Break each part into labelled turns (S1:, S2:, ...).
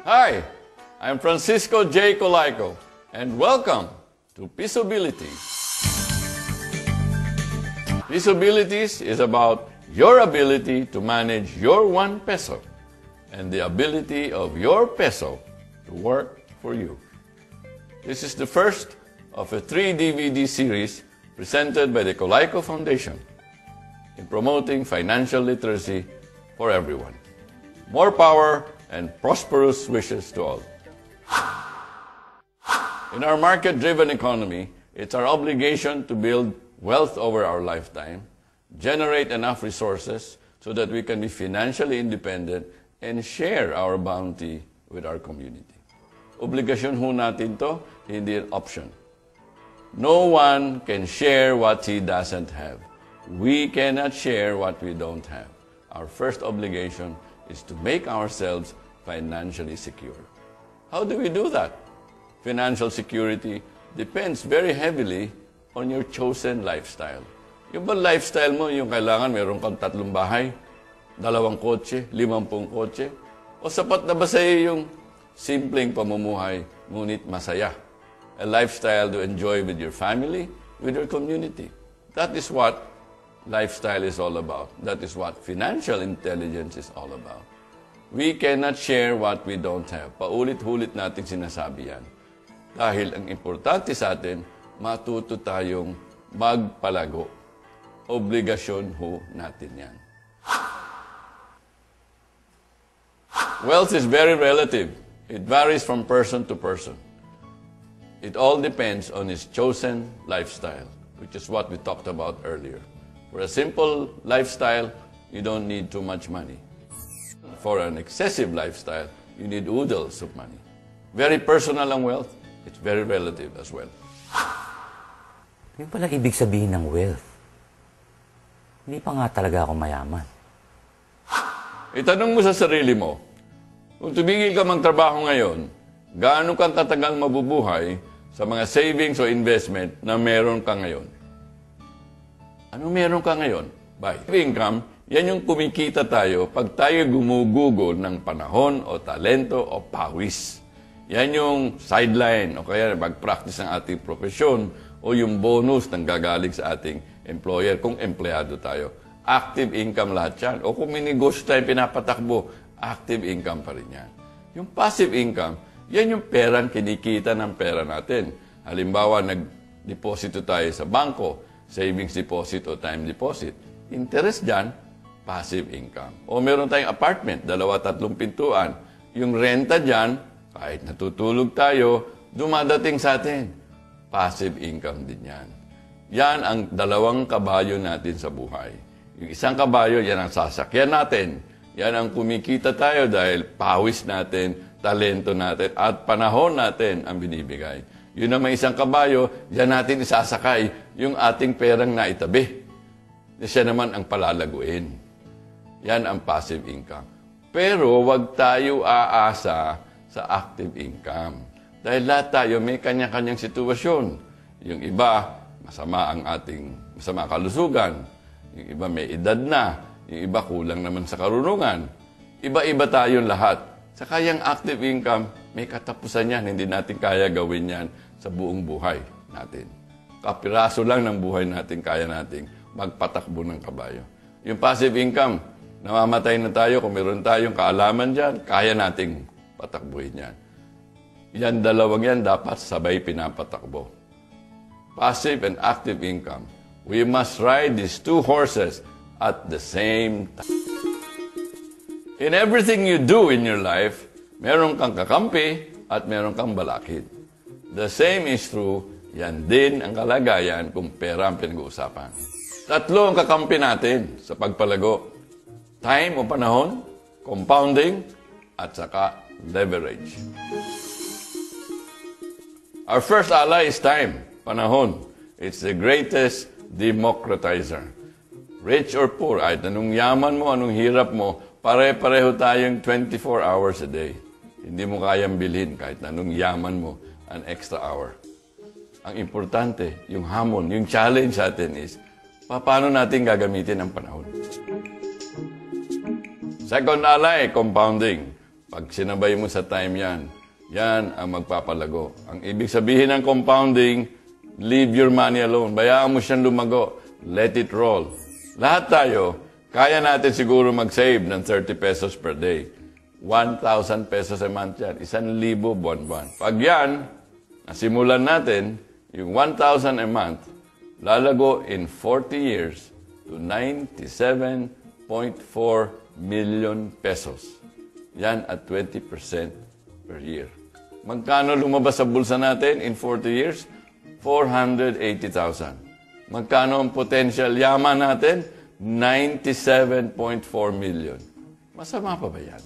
S1: Hi, I'm Francisco J. Colaico, and welcome to Peaceabilities. Peaceabilities is about your ability to manage your 1 peso and the ability of your peso to work for you. This is the first of a 3-DVD series presented by the Colaico Foundation in promoting financial literacy for everyone. More power and prosperous wishes to all. In our market-driven economy, it's our obligation to build wealth over our lifetime, generate enough resources so that we can be financially independent and share our bounty with our community. Obligasyon ho natin to, hindi an option. No one can share what he doesn't have. We cannot share what we don't have. Our first obligation is to make ourselves financially secure. How do we do that? Financial security depends very heavily on your chosen lifestyle. Yung ba lifestyle mo, yung kailangan meron kang 3 bahay, 2 kotse, 50 kotse, o sapat na ba sa iyo yung simpleng pamumuhay, ngunit masaya? A lifestyle to enjoy with your family, with your community. That is what lifestyle is all about. That is what financial intelligence is all about. We cannot share what we don't have. Paulit-ulit natin sinasabi yan. Dahil ang importante sa atin, matuto tayong magpalago. Obligasyon ho natin yan. Wealth is very relative. It varies from person to person. It all depends on his chosen lifestyle, which is what we talked about earlier. For a simple lifestyle, you don't need too much money. For an excessive lifestyle, you need oodles of money. Very personal ang wealth. It's very relative as well.
S2: Yung pala ibig sabihin ng wealth. Hindi pa nga talaga ako mayaman.
S1: Itanong mo sa sarili mo, kung tumigil ka magtrabaho ngayon, gaano kang katagal mabubuhay sa mga savings o investment na meron ka ngayon? Ano meron ka ngayon? By income, yan yung kumikita tayo pag tayo gumugugol ng panahon o talento o pawis. Yan yung sideline o kaya mag-practice ng ating profesyon o yung bonus na gagaling sa ating employer kung empleyado tayo. Active income lahat yan. O kung may negosyo tayong pinapatakbo, active income pa rin yan. Yung passive income, yan yung perang kinikita ng pera natin. Halimbawa, nag-deposito tayo sa bangko, savings deposit o time deposit. Interest dyan, passive income. O meron tayong apartment, 2-3 pintuan. Yung renta dyan, kahit natutulog tayo, dumadating sa atin. Passive income din yan. Yan ang 2 kabayo natin sa buhay. Yung 1 kabayo, yan ang sasakyan natin. Yan ang kumikita tayo dahil pawis natin, talento natin, at panahon natin ang binibigay. Yun ang may 1 kabayo, yan natin isasakay yung ating perang naitabi. Siya naman ang palalaguin. Yan ang passive income. Pero wag tayo aasa sa active income. Dahil lahat tayo may kanya-kanyang sitwasyon. Yung iba, masama kalusugan. Yung iba may edad na. Yung iba kulang naman sa karunungan. Iba-iba tayong lahat. Sa kayang active income, may katapusan yan. Hindi natin kaya gawin yan sa buong buhay natin. Kapiraso lang ng buhay natin, kaya nating magpatakbo ng kabayo. Yung passive income, namamatay na tayo, kung meron tayong kaalaman dyan, kaya nating patakbuhin yan. Yan 2 yan, dapat sabay pinapatakbo. Passive and active income. We must ride these 2 horses at the same time. In everything you do in your life, meron kang kakampi at meron kang balakid. The same is true, yan din ang kalagayan kung pera ang pinag-uusapan. 3 ang kakampi natin sa pagpalago. Time o panahon, compounding, at saka leverage. Our first ally is time, panahon. It's the greatest democratizer. Rich or poor, kahit anong yaman mo, anong hirap mo, pare-pareho tayong 24 hours a day. Hindi mo kayang bilhin kahit anong yaman mo an extra hour. Ang importante, yung hamon, yung challenge sa atin is, paano natin gagamitin ang panahon? Second ally, compounding. Pag sinabay mo sa time yan, yan ang magpapalago. Ang ibig sabihin ng compounding, leave your money alone. Bayaan mo siyang lumago. Let it roll. Lahat tayo, kaya natin siguro mag-save ng 30 pesos per day. 1,000 pesos a month yan. 1,000 buwan-buwan. Pag yan, nasimulan natin, yung 1,000 a month, lalago in 40 years to 97.4 million pesos. Yan at 20% per year. Magkano lumabas sa bulsa natin in 40 years? 480,000. Magkano ang potential yaman natin? 97.4 million. Masama pa ba yan?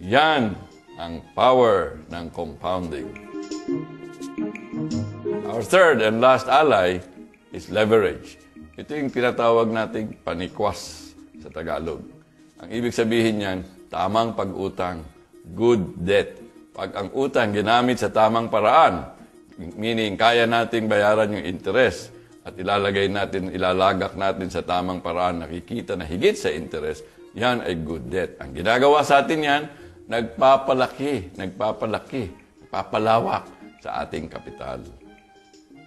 S1: Yan ang power ng compounding. Our third and last ally is leverage. Ito yung tinatawag nating panikwas sa Tagalog. Ang ibig sabihin niyan, tamang pag-utang, good debt. Pag ang utang ginamit sa tamang paraan, meaning kaya nating bayaran yung interest at ilalagak natin sa tamang paraan, nakikita na higit sa interest, yan ay good debt. Ang ginagawa sa atin yan, nagpapalawak sa ating kapital.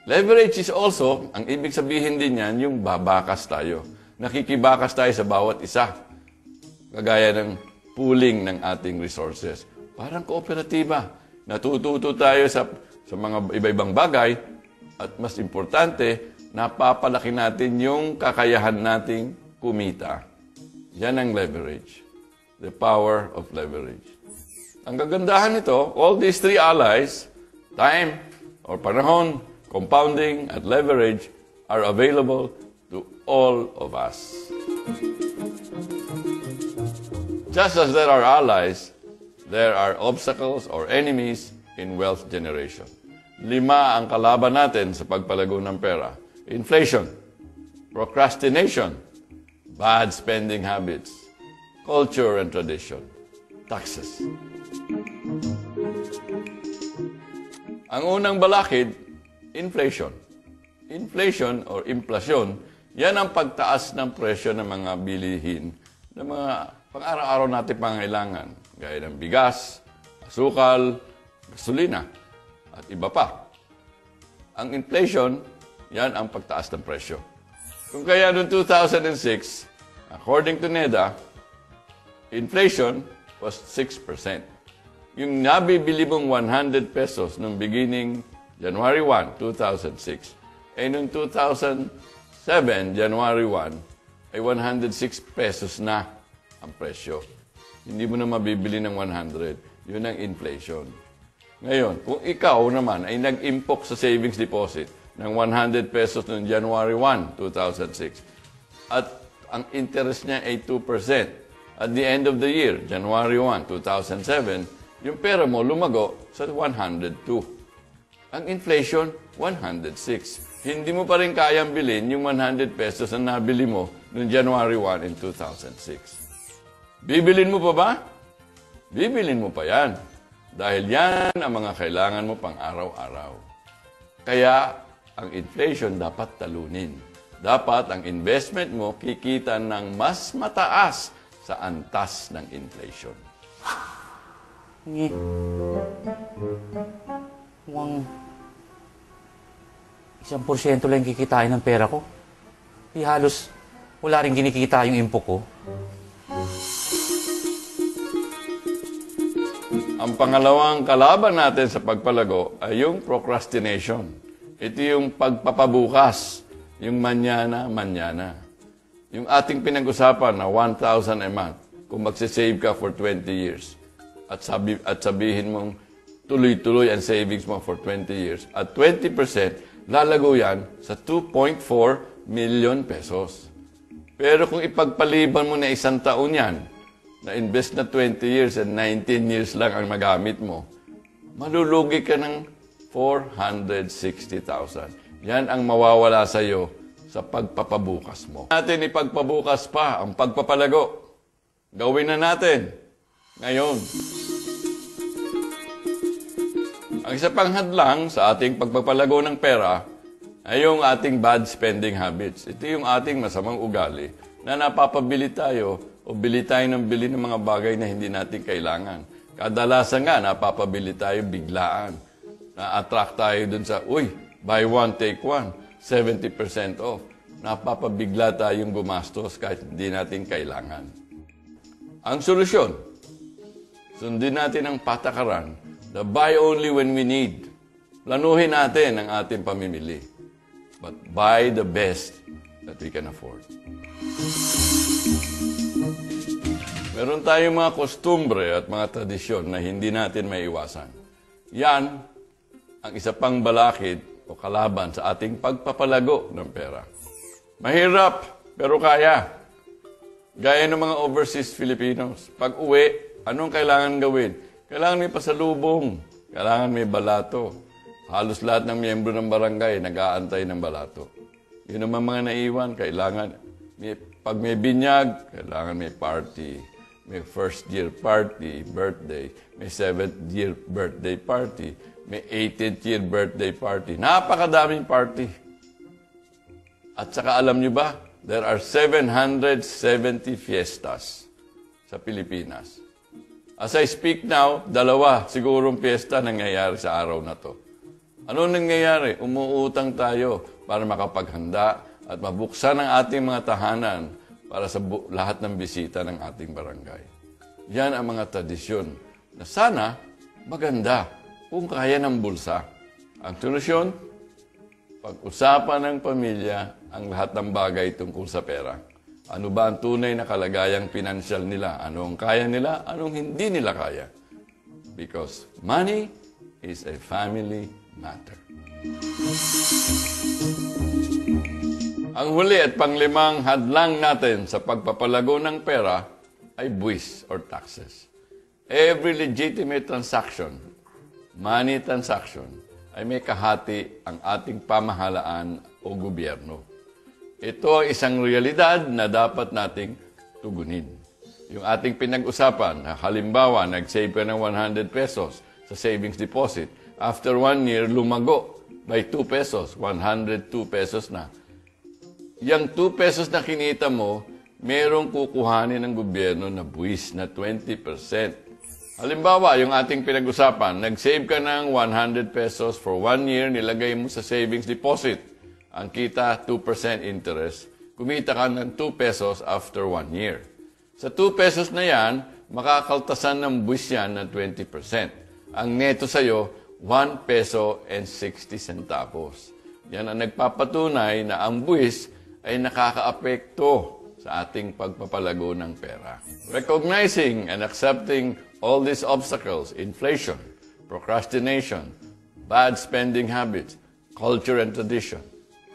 S1: Leverage is also, ang ibig sabihin din yan, yung babakas tayo. Nakikibakas tayo sa bawat isa. Kagaya ng pooling ng ating resources. Parang kooperatiba. Natututo tayo sa mga iba-ibang bagay at mas importante, napapalaki natin yung kakayahan nating kumita. Yan ang leverage. The power of leverage. Ang kagandahan nito, all these three allies, time or panahon, compounding at leverage, are available to all of us. Just as there are allies, there are obstacles or enemies in wealth generation. 5 ang kalaban natin sa pagpalago ng pera. Inflation, procrastination, bad spending habits, culture and tradition, taxes. Ang unang balakid, inflation. Inflation or inflasyon, yan ang pagtaas ng presyo ng mga bilihin, ng mga pang-araw-araw natin pangailangan, gaya ng bigas, asukal, gasolina, at iba pa. Ang inflation, yan ang pagtaas ng presyo. Kung kaya noong 2006, according to NEDA, inflation was 6%. Yung nabibili mong 100 pesos noong beginning January 1, 2006, ay noong 2007, January 1, ay 106 pesos na ang presyo. Hindi mo na mabibili ng 100. Yun ang inflation. Ngayon, kung ikaw naman ay nag-impok sa savings deposit ng 100 pesos noong January 1, 2006, at ang interest niya ay 2%, at the end of the year, January 1, 2007, yung pera mo lumago sa 102. Ang inflation, 106. Hindi mo pa rin kayang bilhin yung 100 pesos na nabili mo noong January 1 in 2006. Bibilin mo pa ba? Bibilin mo pa yan. Dahil yan ang mga kailangan mo pang araw-araw. Kaya, ang inflation dapat talunin. Dapat ang investment mo kikita ng mas mataas sa antas ng inflation.
S2: Mukhang 1% lang kikitain ng pera ko. Di halos wala rin kinikita yung impok ko.
S1: Ang pangalawang kalaban natin sa pagpalago ay yung procrastination. Ito yung pagpapabukas, yung manyana. Yung ating pinag-usapan na 1,000 a month, kung magsisave ka for 20 years, at sabihin mong tuloy-tuloy ang savings mo for 20 years, at 20%, lalago yan sa 2.4 million pesos. Pero kung ipagpaliban mo na 1 taon yan, na-invest na 20 years and 19 years lang ang magamit mo, malulugi ka ng 460,000. Yan ang mawawala sa iyo sa pagpapabukas mo. Natin ipagpabukas pa ang pagpapalago. Gawin na natin ngayon. Ang isa pang hadlang sa ating pagpapalago ng pera ay yung ating bad spending habits. Ito yung ating masamang ugali na napapabili tayo o bili tayo ng mga bagay na hindi natin kailangan. Kadalasan nga, napapabili tayo biglaan. Na-attract tayo dun sa, buy one, take one, 70% off. Napapabigla tayong gumastos kahit hindi natin kailangan. Ang solusyon, sundin natin ang patakaran na buy only when we need. Planuhin natin ang ating pamimili. But buy the best that we can afford. Meron tayong mga kostumbre at mga tradisyon na hindi natin maiwasan. Yan ang isa pang balakid o kalaban sa ating pagpapalago ng pera. Mahirap, pero kaya. Gaya ng mga overseas Filipinos. Pag uwi, anong kailangan gawin? Kailangan may pasalubong. Kailangan may balato. Halos lahat ng miyembro ng barangay nag-aantay ng balato. Yun naman mga naiwan, kailangan, pag may binyag, kailangan may party. May first year party, birthday. May 7th year birthday party. May 18th year birthday party. Napakadaming party. At saka alam nyo ba, there are 770 fiestas sa Pilipinas. As I speak now, 2 sigurong fiesta nangyayari sa araw na to. Ano nangyayari? Umuutang tayo para makapaghanda at mabuksan ang ating mga tahanan para sa lahat ng bisita ng ating barangay. Yan ang mga tradisyon na sana maganda kung kaya ng bulsa. Ang solusyon, pag-usapan ng pamilya ang lahat ng bagay tungkol sa pera. Ano ba ang tunay na kalagayang pinansyal nila? Ano ang kaya nila? Anong hindi nila kaya? Because money is a family matter. Ang huli at panglimang hadlang natin sa pagpapalago ng pera ay buwis or taxes. Every legitimate transaction, money transaction, ay may kahati ang ating pamahalaan o gobyerno. Ito ay isang realidad na dapat nating tugunin. Yung ating pinag-usapan, halimbawa, nag-save ka ng 100 pesos sa savings deposit. After 1 year, lumago by 2 pesos, 102 pesos na. Yang 2 pesos na kinita mo, merong kukuhanin ng gobyerno na buwis na 20%. Halimbawa, yung ating pinag-usapan, nag-save ka ng 100 pesos for 1 year, nilagay mo sa savings deposit. Ang kita, 2% interest. Kumita ka ng 2 pesos after 1 year. Sa 2 pesos na yan, makakaltasan ng buwis yan ng 20%. Ang neto sa'yo, 1 peso and 60 centavos. Yan ang nagpapatunay na ang buwis ay nakakaapekto sa ating pagpapalago ng pera. Recognizing and accepting all these obstacles, inflation, procrastination, bad spending habits, culture and tradition,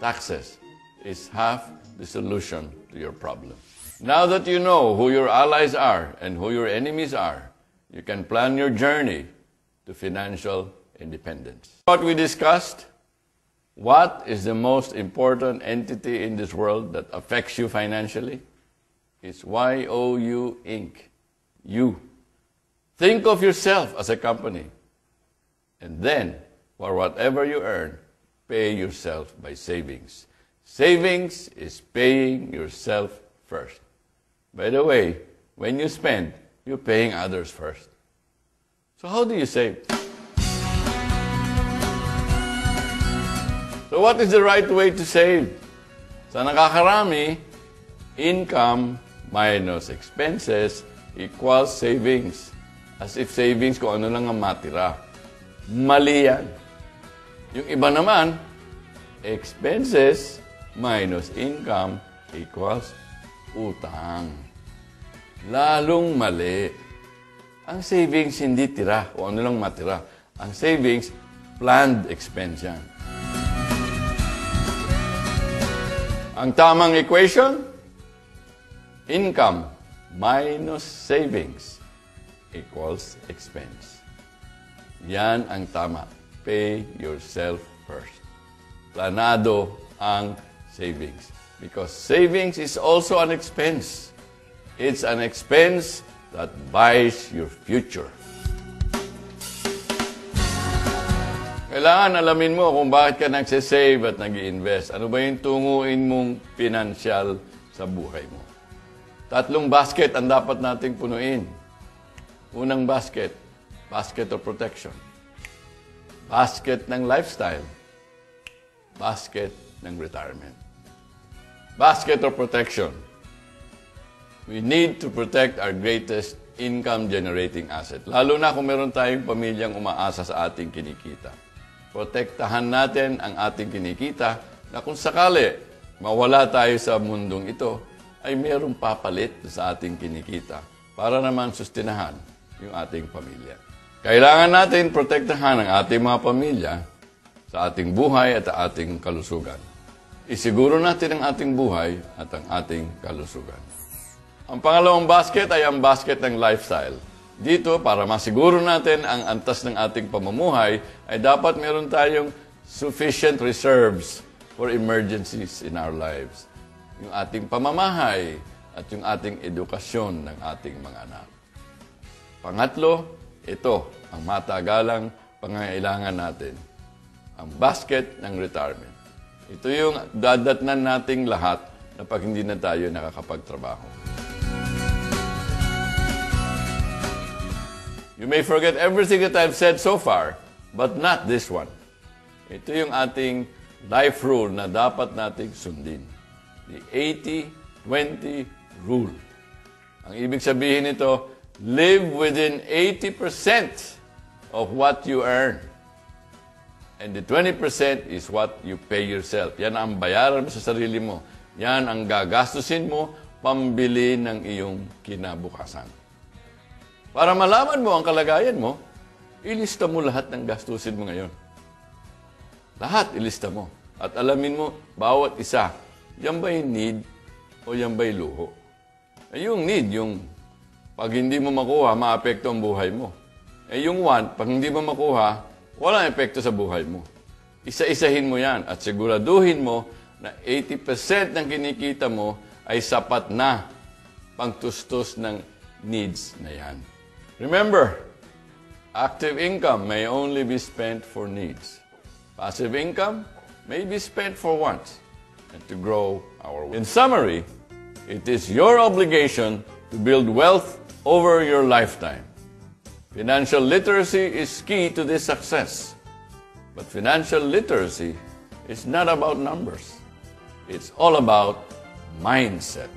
S1: taxes, is half the solution to your problem. Now that you know who your allies are and who your enemies are, you can plan your journey to financial independence. What we discussed, what is the most important entity in this world that affects you financially? It's YOU Inc. You. Think of yourself as a company. And then, for whatever you earn, pay yourself by savings. Savings is paying yourself first. By the way, when you spend, you're paying others first. So how do you save? So what is the right way to save? Sa nakakarami, income minus expenses equals savings. As if savings kung ano lang ang matira. Mali yan. Yung iba naman, expenses minus income equals utang. Lalong mali. Ang savings hindi tira o ano lang matira. Ang savings, planned expense yan. Ang tamang equation, income minus savings equals expense. Yan ang tama. Pay yourself first. Planado ang savings. Because savings is also an expense. It's an expense that buys your future. Kailangan alamin mo kung bakit ka nagsisave at nag-i-invest. Ano ba yung tunguin mong pinansyal sa buhay mo? 3 basket ang dapat nating punuin. Unang basket, basket of protection. Basket ng lifestyle. Basket ng retirement. Basket of protection. We need to protect our greatest income-generating asset. Lalo na kung meron tayong pamilyang umaasa sa ating kinikita. Protektahan natin ang ating kinikita na kung sakali mawala tayo sa mundong ito, ay merong papalit sa ating kinikita para naman sustinahan yung ating pamilya. Kailangan natin protektahan ang ating mga pamilya sa ating buhay at ating kalusugan. Isiguro natin ang ating buhay at ang ating kalusugan. Ang pangalawang basket ay ang basket ng lifestyle. Dito, para masiguro natin ang antas ng ating pamumuhay, ay dapat meron tayong sufficient reserves for emergencies in our lives. Yung ating pamamahay at yung ating edukasyon ng ating mga anak. Pangatlo, ito ang matagalang pangangailangan natin. Ang basket ng retirement. Ito yung dadatnan nating lahat na pag hindi na tayo nakakapagtrabaho. You may forget everything that I've said so far, but not this one. Ito yung ating life rule na dapat nating sundin. The 80-20 rule. Ang ibig sabihin nito, live within 80% of what you earn. And the 20% is what you pay yourself. Yan ang bayaran mo sa sarili mo. Yan ang gagastusin mo pambili ng iyong kinabukasan. Para malaman mo ang kalagayan mo, ilista mo lahat ng gastusin mo ngayon. Lahat ilista mo. At alamin mo, bawat isa, yan ba yung need o yan ba yung luho? Yung need, yung pag hindi mo makuha, maapekto ang buhay mo. Yung want, pag hindi mo makuha, walang epekto sa buhay mo. Isa-isahin mo yan at siguraduhin mo na 80% ng kinikita mo ay sapat na pangtustos ng needs na yan. Remember, active income may only be spent for needs. Passive income may be spent for wants and to grow our wealth. In summary, it is your obligation to build wealth over your lifetime. Financial literacy is key to this success. But financial literacy is not about numbers. It's all about mindset.